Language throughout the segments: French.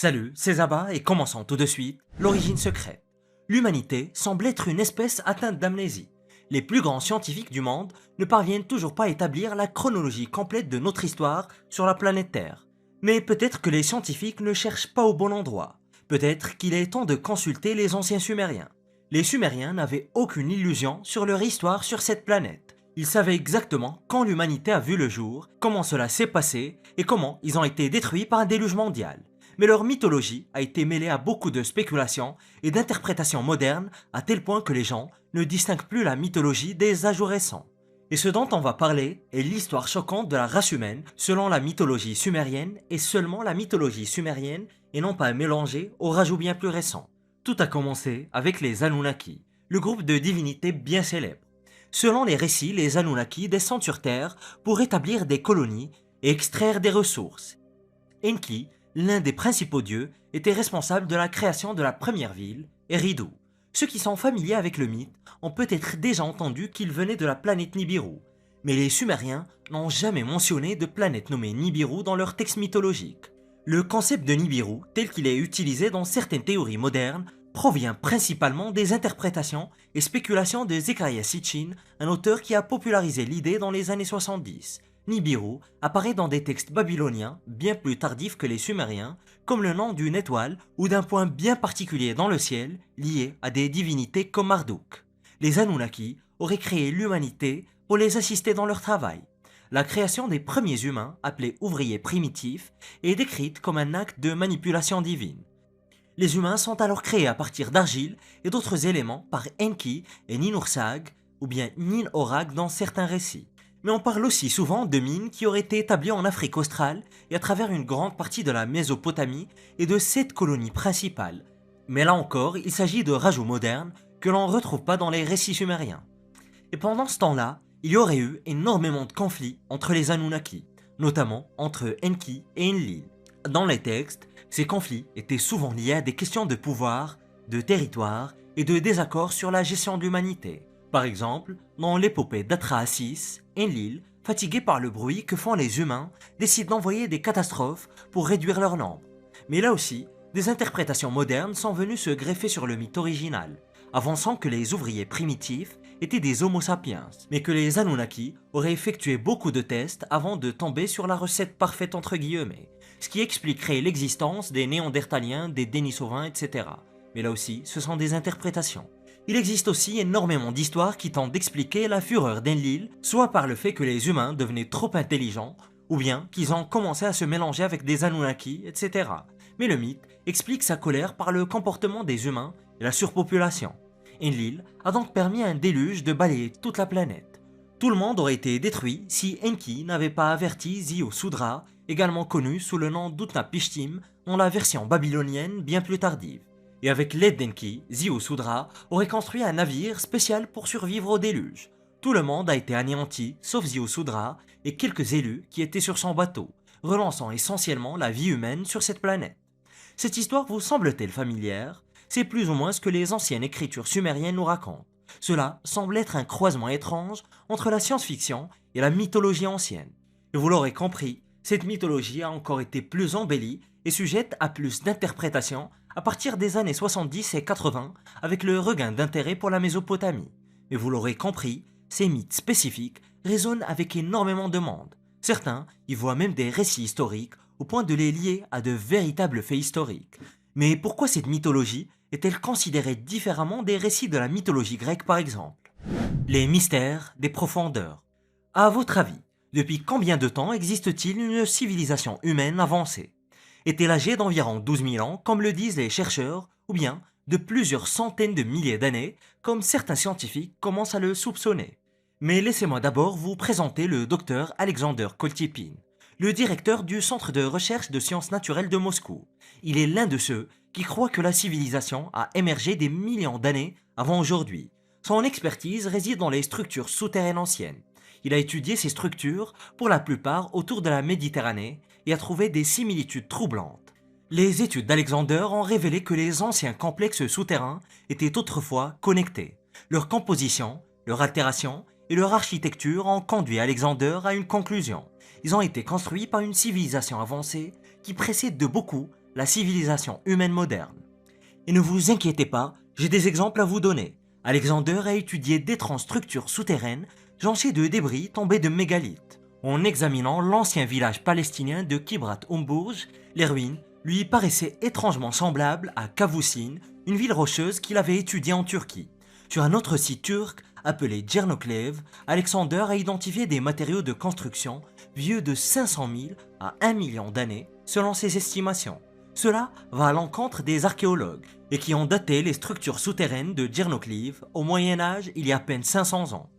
Salut, c'est Zaba et commençons tout de suite l'origine secrète. L'humanité semble être une espèce atteinte d'amnésie. Les plus grands scientifiques du monde ne parviennent toujours pas à établir la chronologie complète de notre histoire sur la planète Terre. Mais peut-être que les scientifiques ne cherchent pas au bon endroit. Peut-être qu'il est temps de consulter les anciens Sumériens. Les Sumériens n'avaient aucune illusion sur leur histoire sur cette planète. Ils savaient exactement quand l'humanité a vu le jour, comment cela s'est passé et comment ils ont été détruits par un déluge mondial. Mais leur mythologie a été mêlée à beaucoup de spéculations et d'interprétations modernes à tel point que les gens ne distinguent plus la mythologie des ajouts récents. Et ce dont on va parler est l'histoire choquante de la race humaine selon la mythologie sumérienne et seulement la mythologie sumérienne et non pas mélangée aux rajouts bien plus récents. Tout a commencé avec les Anunnaki, le groupe de divinités bien célèbres. Selon les récits, les Anunnaki descendent sur Terre pour établir des colonies et extraire des ressources. Enki, l'un des principaux dieux, était responsable de la création de la première ville, Eridu. Ceux qui sont familiers avec le mythe ont peut-être déjà entendu qu'il venait de la planète Nibiru, mais les Sumériens n'ont jamais mentionné de planète nommée Nibiru dans leur texte mythologique. Le concept de Nibiru, tel qu'il est utilisé dans certaines théories modernes, provient principalement des interprétations et spéculations de Zecharia Sitchin, un auteur qui a popularisé l'idée dans les années 70. Nibiru apparaît dans des textes babyloniens bien plus tardifs que les Sumériens, comme le nom d'une étoile ou d'un point bien particulier dans le ciel lié à des divinités comme Marduk. Les Anunnaki auraient créé l'humanité pour les assister dans leur travail. La création des premiers humains, appelés ouvriers primitifs, est décrite comme un acte de manipulation divine. Les humains sont alors créés à partir d'argile et d'autres éléments par Enki et Ninhursag ou bien Nin-Orag dans certains récits. Mais on parle aussi souvent de mines qui auraient été établies en Afrique australe et à travers une grande partie de la Mésopotamie et de 7 colonies principales. Mais là encore, il s'agit de rajouts modernes que l'on ne retrouve pas dans les récits sumériens. Et pendant ce temps-là, il y aurait eu énormément de conflits entre les Anunnaki, notamment entre Enki et Enlil. Dans les textes, ces conflits étaient souvent liés à des questions de pouvoir, de territoire et de désaccords sur la gestion de l'humanité. Par exemple, dans l'épopée d'Atrahasis, Enlil, fatigué par le bruit que font les humains, décide d'envoyer des catastrophes pour réduire leur nombre. Mais là aussi, des interprétations modernes sont venues se greffer sur le mythe original, avançant que les ouvriers primitifs étaient des Homo sapiens, mais que les Anunnaki auraient effectué beaucoup de tests avant de tomber sur la recette parfaite entre guillemets, ce qui expliquerait l'existence des Néandertaliens, des Denisovans, etc. Mais là aussi, ce sont des interprétations. Il existe aussi énormément d'histoires qui tentent d'expliquer la fureur d'Enlil, soit par le fait que les humains devenaient trop intelligents, ou bien qu'ils ont commencé à se mélanger avec des Anunnaki, etc. Mais le mythe explique sa colère par le comportement des humains et la surpopulation. Enlil a donc permis à un déluge de balayer toute la planète. Tout le monde aurait été détruit si Enki n'avait pas averti Ziusudra, également connu sous le nom d'Utnapishtim dans la version babylonienne bien plus tardive. Et avec l'aide d'Enki, Ziusudra aurait construit un navire spécial pour survivre au déluge. Tout le monde a été anéanti, sauf Ziusudra et quelques élus qui étaient sur son bateau, relançant essentiellement la vie humaine sur cette planète. Cette histoire vous semble-t-elle familière? C'est plus ou moins ce que les anciennes écritures sumériennes nous racontent. Cela semble être un croisement étrange entre la science-fiction et la mythologie ancienne. Et vous l'aurez compris, cette mythologie a encore été plus embellie et sujette à plus d'interprétations à partir des années 70 et 80 avec le regain d'intérêt pour la Mésopotamie. Mais vous l'aurez compris, ces mythes spécifiques résonnent avec énormément de monde. Certains y voient même des récits historiques au point de les lier à de véritables faits historiques. Mais pourquoi cette mythologie est-elle considérée différemment des récits de la mythologie grecque par exemple? Les mystères des profondeurs. À votre avis, depuis combien de temps existe-t-il une civilisation humaine avancée? Est-elle âgée d'environ 12 000 ans, comme le disent les chercheurs, ou bien de plusieurs centaines de milliers d'années, comme certains scientifiques commencent à le soupçonner? Mais laissez-moi d'abord vous présenter le docteur Alexander Koltipin, le directeur du Centre de recherche de sciences naturelles de Moscou. Il est l'un de ceux qui croient que la civilisation a émergé des millions d'années avant aujourd'hui. Son expertise réside dans les structures souterraines anciennes. Il a étudié ces structures, pour la plupart autour de la Méditerranée, et a trouvé des similitudes troublantes. Les études d'Alexander ont révélé que les anciens complexes souterrains étaient autrefois connectés. Leur composition, leur altération et leur architecture ont conduit Alexander à une conclusion. Ils ont été construits par une civilisation avancée qui précède de beaucoup la civilisation humaine moderne. Et ne vous inquiétez pas, j'ai des exemples à vous donner. Alexander a étudié d'étranges structures souterraines jonchées de débris tombés de mégalithes. En examinant l'ancien village palestinien de Kibrat Umburj, les ruines lui paraissaient étrangement semblables à Kavoussine, une ville rocheuse qu'il avait étudiée en Turquie. Sur un autre site turc, appelé Djernoklev, Alexander a identifié des matériaux de construction vieux de 500 000 à 1 million d'années, selon ses estimations. Cela va à l'encontre des archéologues et qui ont daté les structures souterraines de Djernoklev au Moyen-Âge il y a à peine 500 ans.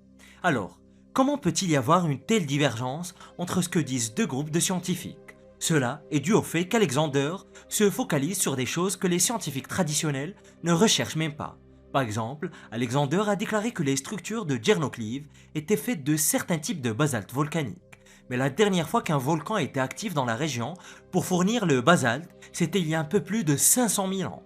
Alors, comment peut-il y avoir une telle divergence entre ce que disent deux groupes de scientifiques? Cela est dû au fait qu'Alexander se focalise sur des choses que les scientifiques traditionnels ne recherchent même pas. Par exemple, Alexander a déclaré que les structures de Djernoklev étaient faites de certains types de basalte volcanique. Mais la dernière fois qu'un volcan a été actif dans la région pour fournir le basalte, c'était il y a un peu plus de 500 000 ans.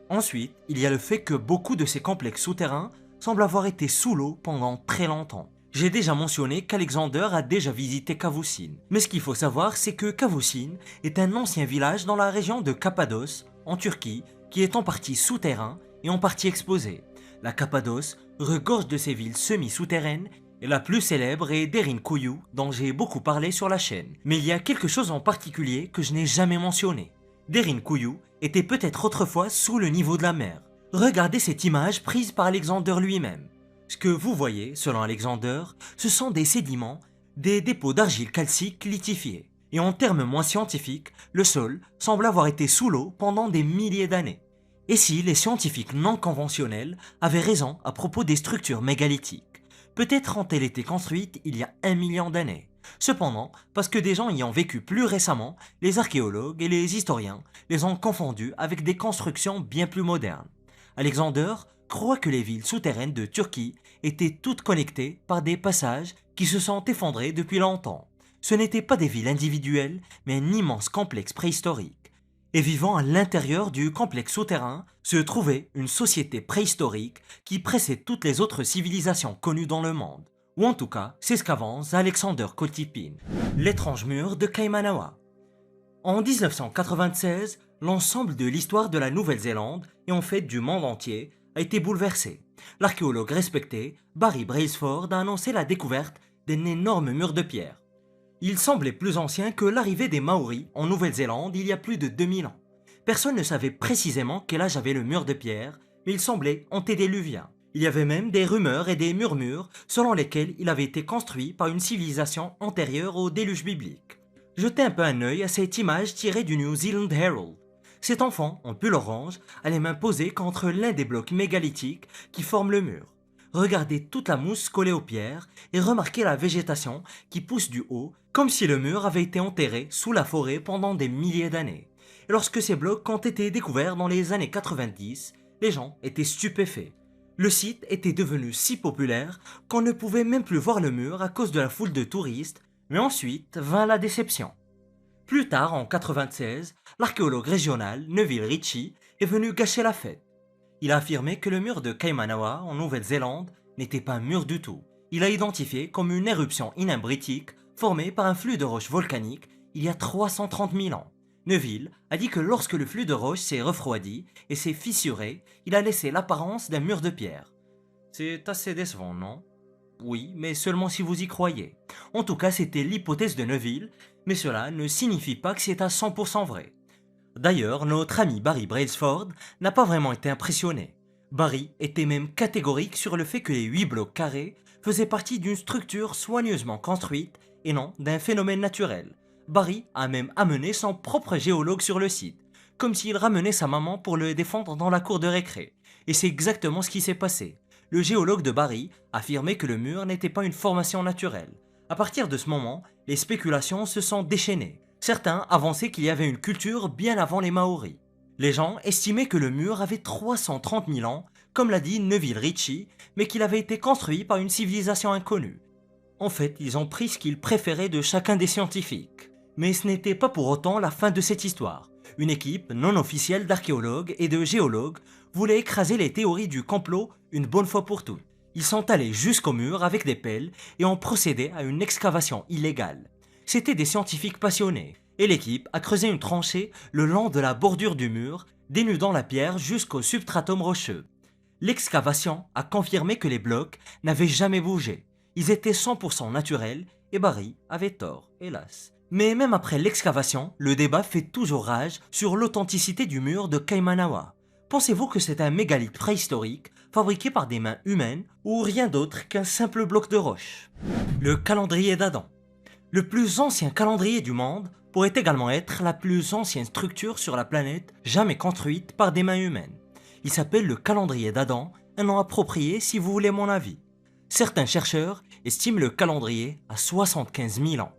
Ensuite, il y a le fait que beaucoup de ces complexes souterrains semblent avoir été sous l'eau pendant très longtemps. J'ai déjà mentionné qu'Alexander a déjà visité Kavoussine. Mais ce qu'il faut savoir, c'est que Kavoussine est un ancien village dans la région de Cappadoce, en Turquie, qui est en partie souterrain et en partie exposé. La Cappadoce regorge de ces villes semi-souterraines et la plus célèbre est Derinkuyu, dont j'ai beaucoup parlé sur la chaîne. Mais il y a quelque chose en particulier que je n'ai jamais mentionné. Derinkuyu était peut-être autrefois sous le niveau de la mer. Regardez cette image prise par Alexander lui-même. Ce que vous voyez, selon Alexander, ce sont des sédiments, des dépôts d'argile calcique lithifiés. Et en termes moins scientifiques, le sol semble avoir été sous l'eau pendant des milliers d'années. Et si les scientifiques non conventionnels avaient raison à propos des structures mégalithiques? Peut-être ont-elles été construites il y a 1 million d'années. Cependant, parce que des gens y ont vécu plus récemment, les archéologues et les historiens les ont confondus avec des constructions bien plus modernes. Alexander croit que les villes souterraines de Turquie étaient toutes connectées par des passages qui se sont effondrés depuis longtemps. Ce n'étaient pas des villes individuelles, mais un immense complexe préhistorique. Et vivant à l'intérieur du complexe souterrain se trouvait une société préhistorique qui précède toutes les autres civilisations connues dans le monde. Ou en tout cas, c'est ce qu'avance Alexander Koltipin, l'étrange mur de Kaimanawa. En 1996, l'ensemble de l'histoire de la Nouvelle-Zélande, et en fait du monde entier, a été bouleversé. L'archéologue respecté, Barry Brailsford, a annoncé la découverte d'un énorme mur de pierre. Il semblait plus ancien que l'arrivée des Maoris en Nouvelle-Zélande il y a plus de 2000 ans. Personne ne savait précisément quel âge avait le mur de pierre, mais il semblait antédéluvien. Il y avait même des rumeurs et des murmures selon lesquels il avait été construit par une civilisation antérieure au déluge biblique. Jetez un peu un œil à cette image tirée du New Zealand Herald. Cet enfant, en pull orange, a les mains posées contre l'un des blocs mégalithiques qui forment le mur. Regardez toute la mousse collée aux pierres et remarquez la végétation qui pousse du haut, comme si le mur avait été enterré sous la forêt pendant des milliers d'années. Et lorsque ces blocs ont été découverts dans les années 90, les gens étaient stupéfaits. Le site était devenu si populaire qu'on ne pouvait même plus voir le mur à cause de la foule de touristes, mais ensuite vint la déception. Plus tard, en 96, l'archéologue régional Neville Ritchie est venu gâcher la fête. Il a affirmé que le mur de Kaimanawa en Nouvelle-Zélande n'était pas un mur du tout. Il l'a identifié comme une éruption inambritique formée par un flux de roches volcaniques il y a 330 000 ans. Neville a dit que lorsque le flux de roches s'est refroidi et s'est fissuré, il a laissé l'apparence d'un mur de pierre. C'est assez décevant, non? Oui, mais seulement si vous y croyez. En tout cas, c'était l'hypothèse de Neville, mais cela ne signifie pas que c'est à 100% vrai. D'ailleurs, notre ami Barry Brailsford n'a pas vraiment été impressionné. Barry était même catégorique sur le fait que les 8 blocs carrés faisaient partie d'une structure soigneusement construite et non d'un phénomène naturel. Barry a même amené son propre géologue sur le site, comme s'il ramenait sa maman pour le défendre dans la cour de récré. Et c'est exactement ce qui s'est passé. Le géologue de Barry affirmait que le mur n'était pas une formation naturelle. À partir de ce moment, les spéculations se sont déchaînées. Certains avançaient qu'il y avait une culture bien avant les Maoris. Les gens estimaient que le mur avait 330 000 ans, comme l'a dit Neville Ritchie, mais qu'il avait été construit par une civilisation inconnue. En fait, ils ont pris ce qu'ils préféraient de chacun des scientifiques. Mais ce n'était pas pour autant la fin de cette histoire. Une équipe non officielle d'archéologues et de géologues voulait écraser les théories du complot une bonne fois pour toutes. Ils sont allés jusqu'au mur avec des pelles et ont procédé à une excavation illégale. C'étaient des scientifiques passionnés, et l'équipe a creusé une tranchée le long de la bordure du mur, dénudant la pierre jusqu'au substratum rocheux. L'excavation a confirmé que les blocs n'avaient jamais bougé. Ils étaient 100% naturels et Barry avait tort, hélas. Mais même après l'excavation, le débat fait toujours rage sur l'authenticité du mur de Kaimanawa. Pensez-vous que c'est un mégalithe préhistorique fabriqué par des mains humaines ou rien d'autre qu'un simple bloc de roche? Le calendrier d'Adam. Le plus ancien calendrier du monde pourrait également être la plus ancienne structure sur la planète jamais construite par des mains humaines. Il s'appelle le calendrier d'Adam, un nom approprié si vous voulez mon avis. Certains chercheurs estiment le calendrier à 75 000 ans.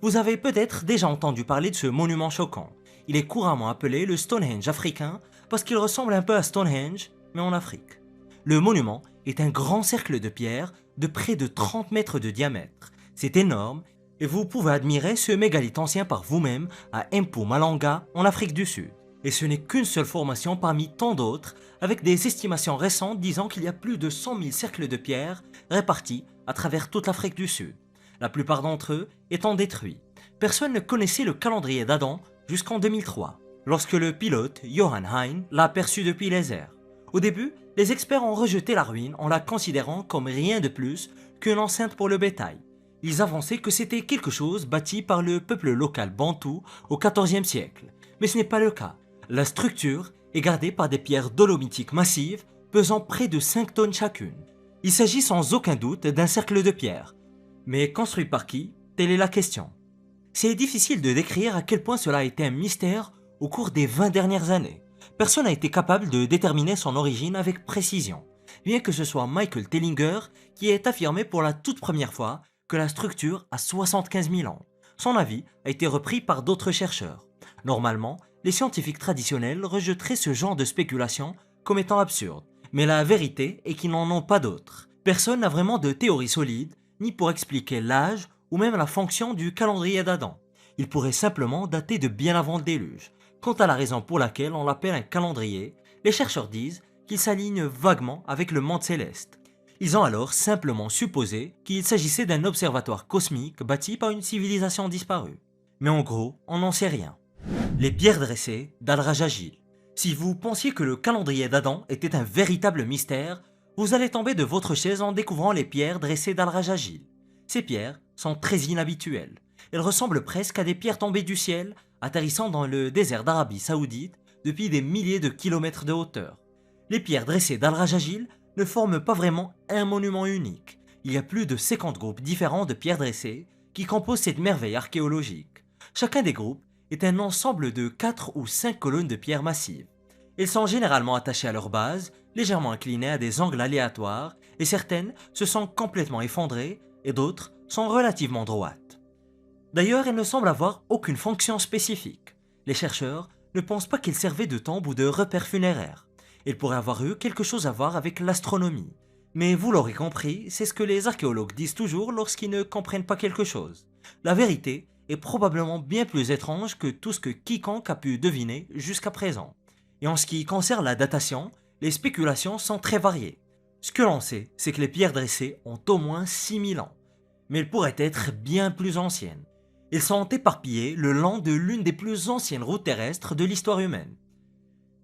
Vous avez peut-être déjà entendu parler de ce monument choquant. Il est couramment appelé le Stonehenge africain parce qu'il ressemble un peu à Stonehenge, mais en Afrique. Le monument est un grand cercle de pierre de près de 30 mètres de diamètre. C'est énorme et vous pouvez admirer ce mégalithe ancien par vous-même à Mpumalanga en Afrique du Sud. Et ce n'est qu'une seule formation parmi tant d'autres, avec des estimations récentes disant qu'il y a plus de 100 000 cercles de pierre répartis à travers toute l'Afrique du Sud, la plupart d'entre eux étant détruits. Personne ne connaissait le calendrier d'Adam jusqu'en 2003, lorsque le pilote Johann Hein l'a aperçu depuis les airs. Au début, les experts ont rejeté la ruine en la considérant comme rien de plus qu'une enceinte pour le bétail. Ils avançaient que c'était quelque chose bâti par le peuple local bantou au XIVe siècle, mais ce n'est pas le cas. La structure est gardée par des pierres dolomitiques massives pesant près de 5 tonnes chacune. Il s'agit sans aucun doute d'un cercle de pierre. Mais construit par qui? Telle est la question. C'est difficile de décrire à quel point cela a été un mystère au cours des 20 dernières années. Personne n'a été capable de déterminer son origine avec précision, bien que ce soit Michael Tellinger qui ait affirmé pour la toute première fois que la structure a 75 000 ans. Son avis a été repris par d'autres chercheurs. Normalement, les scientifiques traditionnels rejetteraient ce genre de spéculation comme étant absurde, mais la vérité est qu'ils n'en ont pas d'autres. Personne n'a vraiment de théorie solide, ni pour expliquer l'âge ou même la fonction du calendrier d'Adam. Il pourrait simplement dater de bien avant le déluge. Quant à la raison pour laquelle on l'appelle un calendrier, les chercheurs disent qu'il s'aligne vaguement avec le monde céleste. Ils ont alors simplement supposé qu'il s'agissait d'un observatoire cosmique bâti par une civilisation disparue. Mais en gros, on n'en sait rien. Les pierres dressées d'Al-Rajajil. Si vous pensiez que le calendrier d'Adam était un véritable mystère, vous allez tomber de votre chaise en découvrant les pierres dressées d'Al-Rajajil. Ces pierres sont très inhabituelles. Elles ressemblent presque à des pierres tombées du ciel, atterrissant dans le désert d'Arabie Saoudite depuis des milliers de kilomètres de hauteur. Les pierres dressées d'Al-Rajajil ne forment pas vraiment un monument unique. Il y a plus de 50 groupes différents de pierres dressées qui composent cette merveille archéologique. Chacun des groupes est un ensemble de 4 ou 5 colonnes de pierres massives. Elles sont généralement attachées à leur base, légèrement inclinées à des angles aléatoires, et certaines se sont complètement effondrées et d'autres sont relativement droites. D'ailleurs, elles ne semblent avoir aucune fonction spécifique. Les chercheurs ne pensent pas qu'elles servaient de tombe ou de repère funéraire. Elles pourraient avoir eu quelque chose à voir avec l'astronomie. Mais vous l'aurez compris, c'est ce que les archéologues disent toujours lorsqu'ils ne comprennent pas quelque chose. La vérité est probablement bien plus étrange que tout ce que quiconque a pu deviner jusqu'à présent. Et en ce qui concerne la datation, les spéculations sont très variées. Ce que l'on sait, c'est que les pierres dressées ont au moins 6000 ans, mais elles pourraient être bien plus anciennes. Elles sont éparpillées le long de l'une des plus anciennes routes terrestres de l'histoire humaine.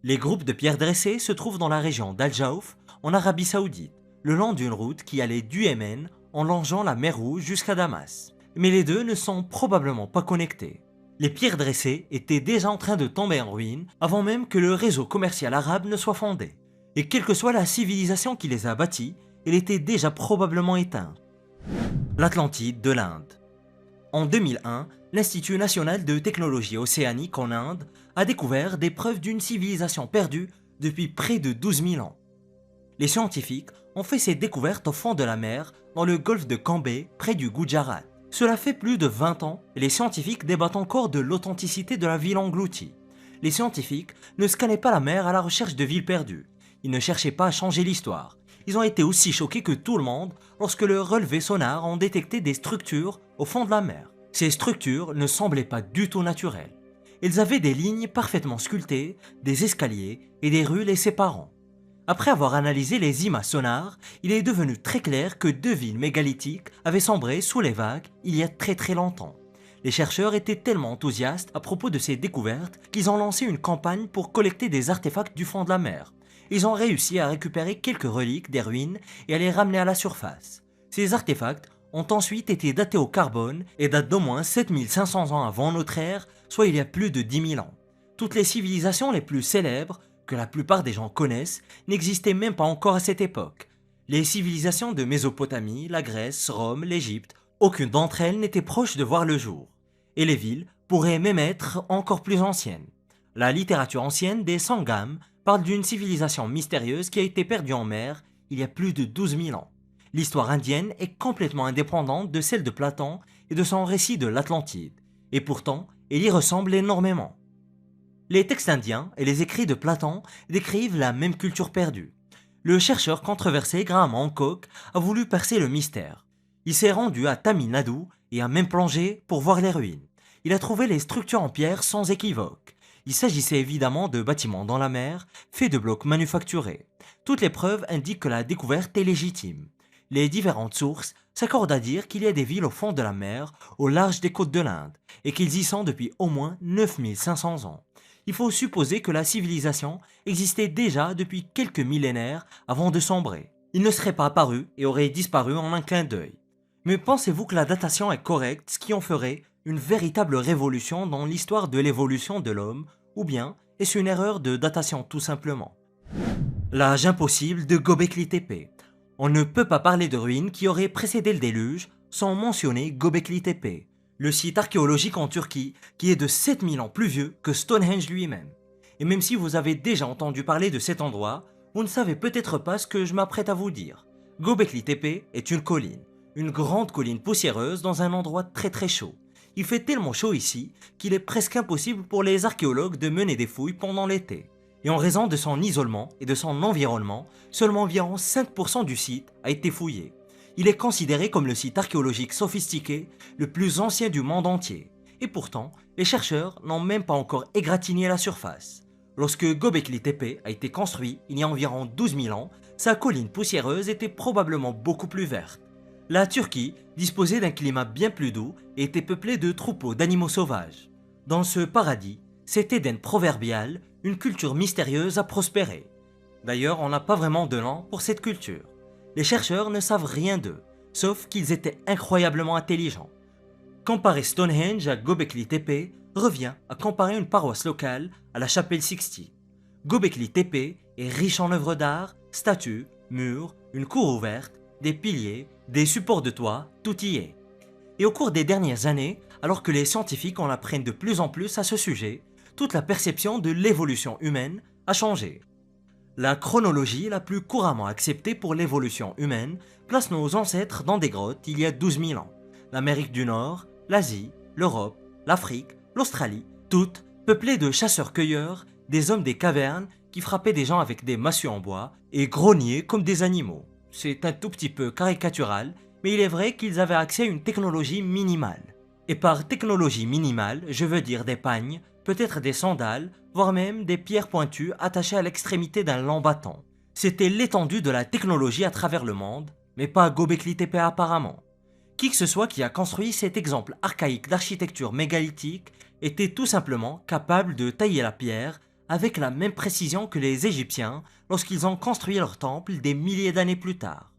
Les groupes de pierres dressées se trouvent dans la région d'Al-Jaouf, en Arabie Saoudite, le long d'une route qui allait du Yémen en longeant la mer Rouge jusqu'à Damas. Mais les deux ne sont probablement pas connectés. Les pierres dressées étaient déjà en train de tomber en ruine avant même que le réseau commercial arabe ne soit fondé. Et quelle que soit la civilisation qui les a bâtis, elle était déjà probablement éteinte. L'Atlantide de l'Inde. En 2001, l'Institut national de technologie océanique en Inde a découvert des preuves d'une civilisation perdue depuis près de 12 000 ans. Les scientifiques ont fait ces découvertes au fond de la mer dans le golfe de Cambay près du Gujarat. Cela fait plus de 20 ans et les scientifiques débattent encore de l'authenticité de la ville engloutie. Les scientifiques ne scannaient pas la mer à la recherche de villes perdues. Ils ne cherchaient pas à changer l'histoire. Ils ont été aussi choqués que tout le monde lorsque leurs relevés sonars ont détecté des structures au fond de la mer. Ces structures ne semblaient pas du tout naturelles. Elles avaient des lignes parfaitement sculptées, des escaliers et des rues les séparant. Après avoir analysé les images sonars, il est devenu très clair que 2 villes mégalithiques avaient sombré sous les vagues il y a très longtemps. Les chercheurs étaient tellement enthousiastes à propos de ces découvertes qu'ils ont lancé une campagne pour collecter des artefacts du fond de la mer. Ils ont réussi à récupérer quelques reliques des ruines et à les ramener à la surface. Ces artefacts ont ensuite été datés au carbone et datent d'au moins 7500 ans avant notre ère, soit il y a plus de 10 000 ans. Toutes les civilisations les plus célèbres, que la plupart des gens connaissent, n'existaient même pas encore à cette époque. Les civilisations de Mésopotamie, la Grèce, Rome, l'Égypte, aucune d'entre elles n'était proche de voir le jour. Et les villes pourraient même être encore plus anciennes. La littérature ancienne des Sangam parle d'une civilisation mystérieuse qui a été perdue en mer il y a plus de 12 000 ans. L'histoire indienne est complètement indépendante de celle de Platon et de son récit de l'Atlantide, et pourtant, elle y ressemble énormément. Les textes indiens et les écrits de Platon décrivent la même culture perdue. Le chercheur controversé Graham Hancock a voulu percer le mystère. Il s'est rendu à Tamil Nadu et a même plongé pour voir les ruines. Il a trouvé les structures en pierre sans équivoque. Il s'agissait évidemment de bâtiments dans la mer, faits de blocs manufacturés. Toutes les preuves indiquent que la découverte est légitime. Les différentes sources s'accordent à dire qu'il y a des villes au fond de la mer, au large des côtes de l'Inde, et qu'ils y sont depuis au moins 9500 ans. Il faut supposer que la civilisation existait déjà depuis quelques millénaires avant de sombrer. Il ne serait pas apparu et aurait disparu en un clin d'œil. Mais pensez-vous que la datation est correcte, ce qui en ferait une véritable révolution dans l'histoire de l'évolution de l'homme, ou bien est-ce une erreur de datation tout simplement? L'âge impossible de Göbekli Tepe. On ne peut pas parler de ruines qui auraient précédé le déluge sans mentionner Göbekli Tepe, le site archéologique en Turquie qui est de 7000 ans plus vieux que Stonehenge lui-même. Et même si vous avez déjà entendu parler de cet endroit, vous ne savez peut-être pas ce que je m'apprête à vous dire. Göbekli Tepe est une grande colline poussiéreuse dans un endroit très chaud. Il fait tellement chaud ici qu'il est presque impossible pour les archéologues de mener des fouilles pendant l'été. Et en raison de son isolement et de son environnement, seulement environ 5% du site a été fouillé. Il est considéré comme le site archéologique sophistiqué le plus ancien du monde entier. Et pourtant, les chercheurs n'ont même pas encore égratigné la surface. Lorsque Göbekli Tepe a été construit il y a environ 12 000 ans, sa colline poussiéreuse était probablement beaucoup plus verte. La Turquie disposait d'un climat bien plus doux et était peuplée de troupeaux d'animaux sauvages. Dans ce paradis, cet Éden proverbial, une culture mystérieuse a prospéré. D'ailleurs, on n'a pas vraiment de nom pour cette culture. Les chercheurs ne savent rien d'eux, sauf qu'ils étaient incroyablement intelligents. Comparer Stonehenge à Göbekli Tepe revient à comparer une paroisse locale à la chapelle Sixtine. Göbekli Tepe est riche en œuvres d'art, statues, murs, une cour ouverte, des piliers, des supports de toit, tout y est. Et au cours des dernières années, alors que les scientifiques en apprennent de plus en plus à ce sujet, toute la perception de l'évolution humaine a changé. La chronologie la plus couramment acceptée pour l'évolution humaine place nos ancêtres dans des grottes il y a 12 000 ans. L'Amérique du Nord, l'Asie, l'Europe, l'Afrique, l'Australie, toutes peuplées de chasseurs-cueilleurs, des hommes des cavernes qui frappaient des gens avec des massues en bois et grognaient comme des animaux. C'est un tout petit peu caricatural, mais il est vrai qu'ils avaient accès à une technologie minimale. Et par technologie minimale, je veux dire des pagnes, peut-être des sandales, voire même des pierres pointues attachées à l'extrémité d'un lent battant. C'était l'étendue de la technologie à travers le monde, mais pas à Göbekli Tepe apparemment. Qui que ce soit qui a construit cet exemple archaïque d'architecture mégalithique était tout simplement capable de tailler la pierre avec la même précision que les Égyptiens lorsqu'ils ont construit leur temple des milliers d'années plus tard.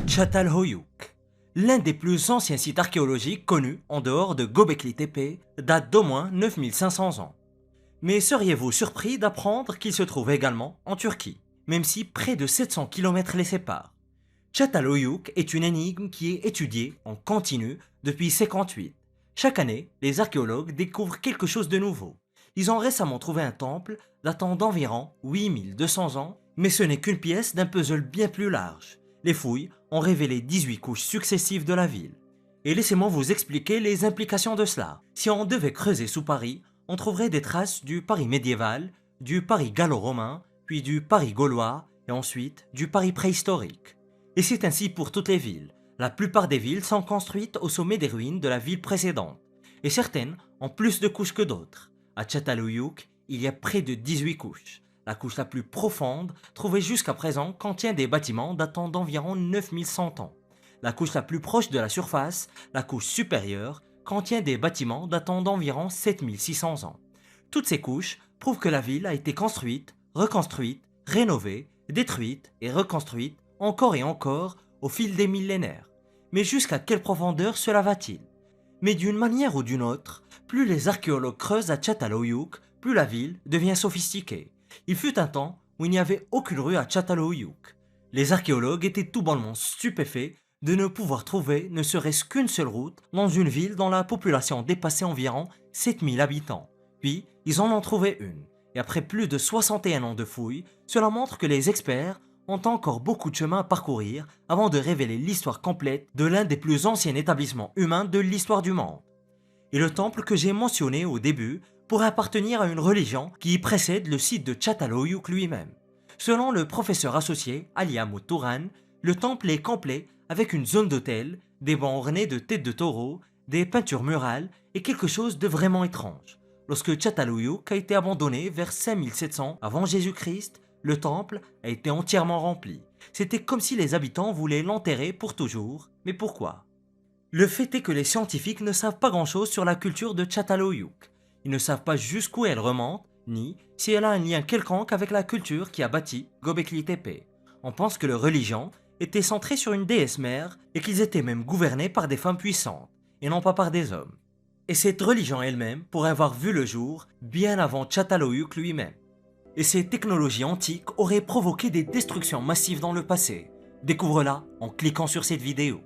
Çatalhöyük, l'un des plus anciens sites archéologiques connus en dehors de Göbekli Tepe, date d'au moins 9500 ans. Mais seriez-vous surpris d'apprendre qu'il se trouve également en Turquie, même si près de 700 km les séparent? Çatalhöyük est une énigme qui est étudiée en continu depuis 58. Chaque année, les archéologues découvrent quelque chose de nouveau. Ils ont récemment trouvé un temple datant d'environ 8200 ans, mais ce n'est qu'une pièce d'un puzzle bien plus large. Les fouilles ont révélé 18 couches successives de la ville. Et laissez-moi vous expliquer les implications de cela. Si on devait creuser sous Paris, on trouverait des traces du Paris médiéval, du Paris gallo-romain, puis du Paris gaulois, et ensuite du Paris préhistorique. Et c'est ainsi pour toutes les villes. La plupart des villes sont construites au sommet des ruines de la ville précédente, et certaines ont plus de couches que d'autres. À Çatalhöyük, il y a près de 18 couches. La couche la plus profonde, trouvée jusqu'à présent, contient des bâtiments datant d'environ 9100 ans. La couche la plus proche de la surface, la couche supérieure, contient des bâtiments datant d'environ 7600 ans. Toutes ces couches prouvent que la ville a été construite, reconstruite, rénovée, détruite et reconstruite encore et encore au fil des millénaires. Mais jusqu'à quelle profondeur cela va-t-il? Mais d'une manière ou d'une autre, plus les archéologues creusent à Çatalhöyük, plus la ville devient sophistiquée. Il fut un temps où il n'y avait aucune rue à Çatalhöyük. Les archéologues étaient tout bonnement stupéfaits de ne pouvoir trouver ne serait-ce qu'une seule route dans une ville dont la population dépassait environ 7000 habitants. Puis, ils en ont trouvé une. Et après plus de 61 ans de fouilles, cela montre que les experts ont encore beaucoup de chemin à parcourir avant de révéler l'histoire complète de l'un des plus anciens établissements humains de l'histoire du monde. Et le temple que j'ai mentionné au début pourrait appartenir à une religion qui précède le site de Çatalhöyük lui-même. Selon le professeur associé Ali Hamoud Touran, le temple est complet avec une zone d'autel, des bancs ornés de têtes de taureau, des peintures murales et quelque chose de vraiment étrange. Lorsque Çatalhöyük a été abandonné vers 5700 avant Jésus-Christ, le temple a été entièrement rempli. C'était comme si les habitants voulaient l'enterrer pour toujours. Mais pourquoi? Le fait est que les scientifiques ne savent pas grand-chose sur la culture de Çatalhöyük. Ils ne savent pas jusqu'où elle remonte, ni si elle a un lien quelconque avec la culture qui a bâti Göbekli Tepe. On pense que leur religion était centrée sur une déesse mère et qu'ils étaient même gouvernés par des femmes puissantes, et non pas par des hommes. Et cette religion elle-même pourrait avoir vu le jour bien avant Çatalhöyük lui-même. Et ces technologies antiques auraient provoqué des destructions massives dans le passé. Découvre-la en cliquant sur cette vidéo.